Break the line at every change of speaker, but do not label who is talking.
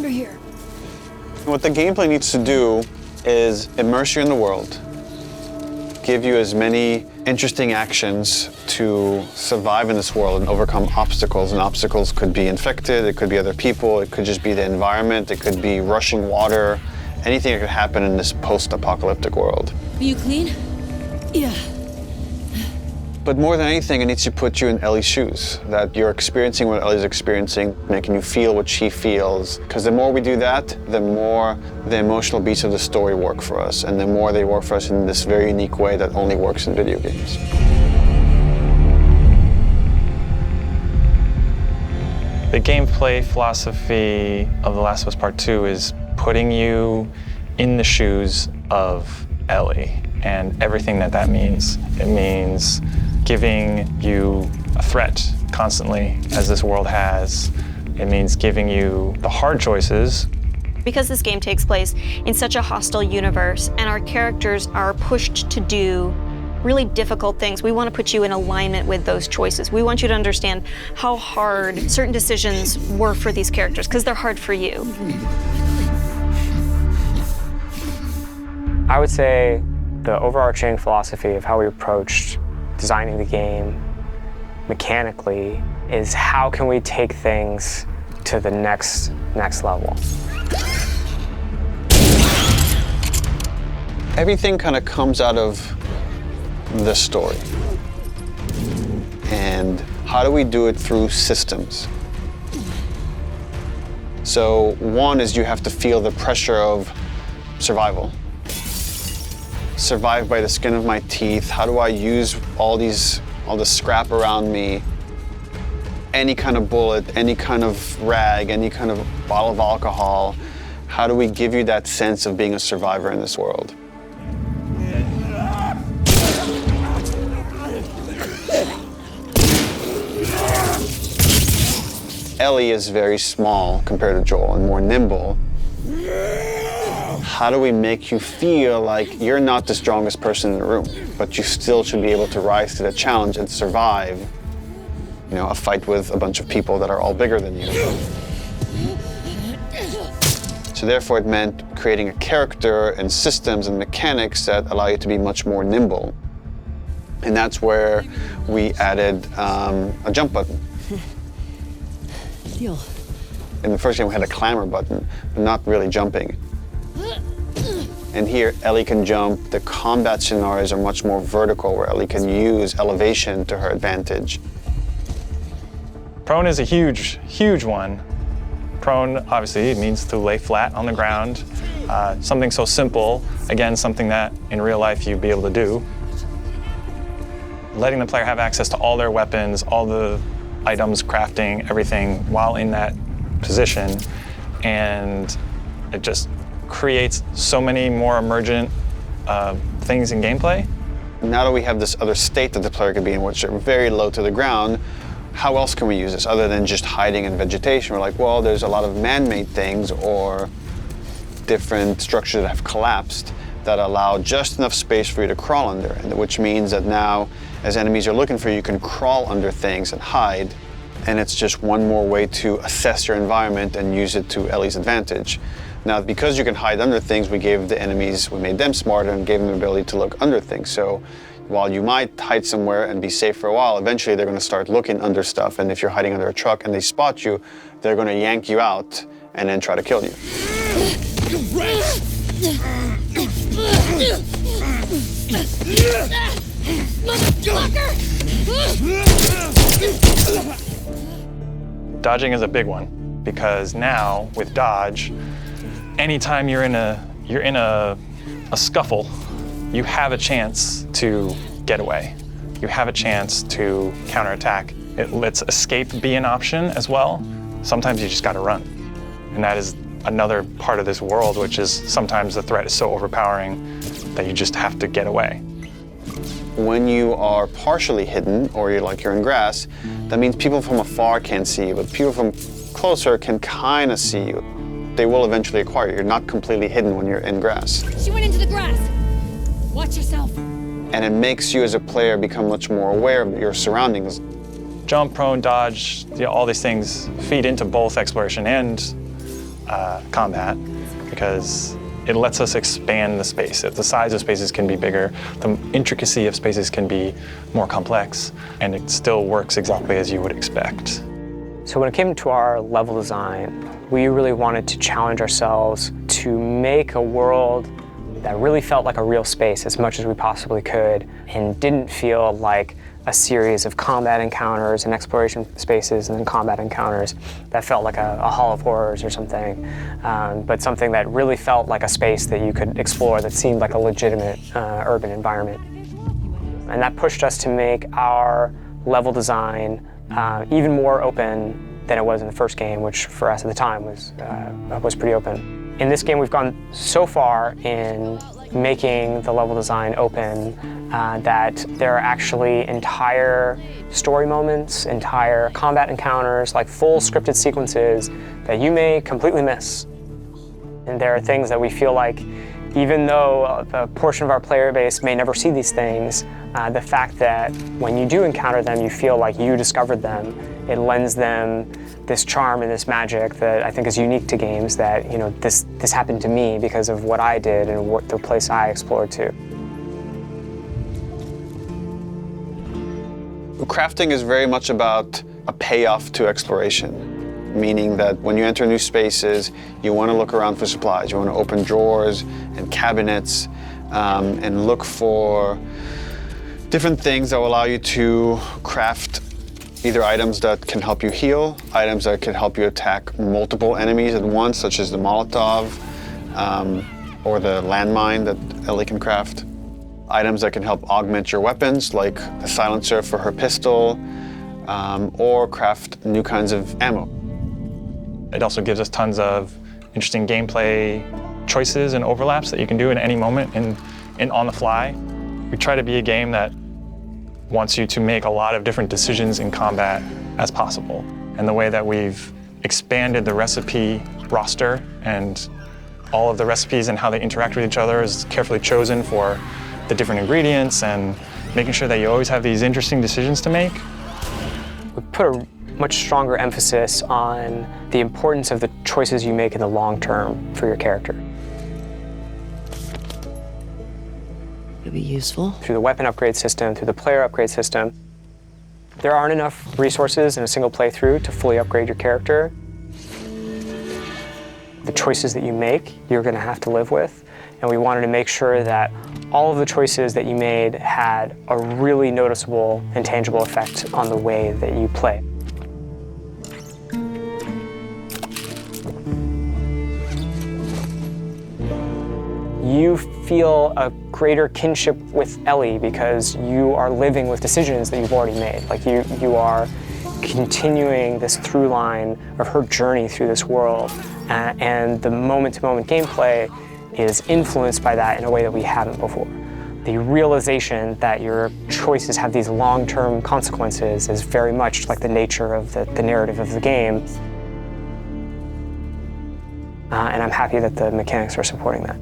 under here.
What the gameplay needs to do is immerse you in the world, give you as many interesting actions to survive in this world and overcome obstacles. And obstacles could be infected, it could be other people, it could just be the environment, it could be rushing water, anything that could happen in this post-apocalyptic world.
Are you clean? Yeah.
But more than anything, it needs to put you in Ellie's shoes, that you're experiencing what Ellie's experiencing, making you feel what she feels. Because the more we do that, the more the emotional beats of the story work for us, and the more they work for us in this very unique way that only works in video games.
The gameplay philosophy of The Last of Us Part 2 is putting you in the shoes of Ellie and everything that that means. It means giving you a threat constantly, as this world has. It means giving you the hard choices.
Because this game takes place in such a hostile universe and our characters are pushed to do really difficult things, we want to put you in alignment with those choices. We want you to understand how hard certain decisions were for these characters, because they're hard for you.
I would say the overarching philosophy of how we approached designing the game mechanically is how can we take things to the next level.
Everything kind of comes out of the story. And how do we do it through systems? So one is you have to feel the pressure of survival. Survive by the skin of my teeth. How do I use all the scrap around me? Any kind of bullet, any kind of rag, any kind of bottle of alcohol. How do we give you that sense of being a survivor in this world? Ellie is very small compared to Joel and more nimble. How do we make you feel like you're not the strongest person in the room, but you still should be able to rise to the challenge and survive, you know, a fight with a bunch of people that are all bigger than you? So therefore it meant creating a character and systems and mechanics that allow you to be much more nimble. And that's where we added a jump button.
Deal.
In the first game we had a clamber button, but not really jumping. And here, Ellie can jump. The combat scenarios are much more vertical, where Ellie can use elevation to her advantage.
Prone is a huge, huge one. Prone, obviously, it means to lay flat on the ground. Something so simple, again, something that in real life you'd be able to do. Letting the player have access to all their weapons, all the items, crafting, everything while in that position. And it just creates so many more emergent things in gameplay.
Now that we have this other state that the player could be in, which are very low to the ground, how else can we use this other than just hiding in vegetation? We're like, well, there's a lot of man-made things or different structures that have collapsed that allow just enough space for you to crawl under, which means that now, as enemies are looking for you, you can crawl under things and hide, and it's just one more way to assess your environment and use it to Ellie's advantage. Now, because you can hide under things, we made them smarter and gave them the ability to look under things. So while you might hide somewhere and be safe for a while, eventually they're going to start looking under stuff, and if you're hiding under a truck and they spot you, they're going to yank you out and then try to kill you.
Dodging is a big one, because now with dodge, anytime you're in a scuffle, you have a chance to get away. You have a chance to counterattack. It lets escape be an option as well. Sometimes you just gotta run. And that is another part of this world, which is sometimes the threat is so overpowering that you just have to get away.
When you are partially hidden, or you're in grass, that means people from afar can't see you, but people from closer can kind of see you. They will eventually acquire you. You're not completely hidden when you're in grass.
She went into the grass. Watch yourself.
And it makes you as a player become much more aware of your surroundings.
Jump, prone, dodge, all these things feed into both exploration and combat because it lets us expand the space. The size of spaces can be bigger, the intricacy of spaces can be more complex, and it still works exactly as you would expect.
So when it came to our level design, we really wanted to challenge ourselves to make a world that really felt like a real space as much as we possibly could and didn't feel like a series of combat encounters and exploration spaces and then combat encounters that felt like a Hall of Horrors or something, but something that really felt like a space that you could explore that seemed like a legitimate urban environment. And that pushed us to make our level design even more open than it was in the first game, which for us at the time was pretty open. In this game, we've gone so far in making the level design open that there are actually entire story moments, entire combat encounters, like full scripted sequences that you may completely miss. And there are things that we feel like, even though a portion of our player base may never see these things, the fact that when you do encounter them, you feel like you discovered them, it lends them this charm and this magic that I think is unique to games, that, you know, this happened to me because of what I did and the place I explored to.
Crafting is very much about a payoff to exploration, meaning that when you enter new spaces, you want to look around for supplies. You want to open drawers and cabinets and look for different things that will allow you to craft either items that can help you heal, items that can help you attack multiple enemies at once, such as the Molotov or the landmine that Ellie can craft. Items that can help augment your weapons, like the silencer for her pistol, or craft new kinds of ammo.
It also gives us tons of interesting gameplay choices and overlaps that you can do at any moment and on the fly. We try to be a game that wants you to make a lot of different decisions in combat as possible. And the way that we've expanded the recipe roster and all of the recipes and how they interact with each other is carefully chosen for the different ingredients and making sure that you always have these interesting decisions to make.
We put a much stronger emphasis on the importance of the choices you make in the long term for your character.
It'll be useful.
Through the weapon upgrade system, through the player upgrade system, there aren't enough resources in a single playthrough to fully upgrade your character. The choices that you make, you're going to have to live with, and we wanted to make sure that all of the choices that you made had a really noticeable and tangible effect on the way that you play. You feel a greater kinship with Ellie because you are living with decisions that you've already made. Like you are continuing this through line of her journey through this world, and the moment-to-moment gameplay is influenced by that in a way that we haven't before. The realization that your choices have these long-term consequences is very much like the nature of the narrative of the game. And I'm happy that the mechanics are supporting that.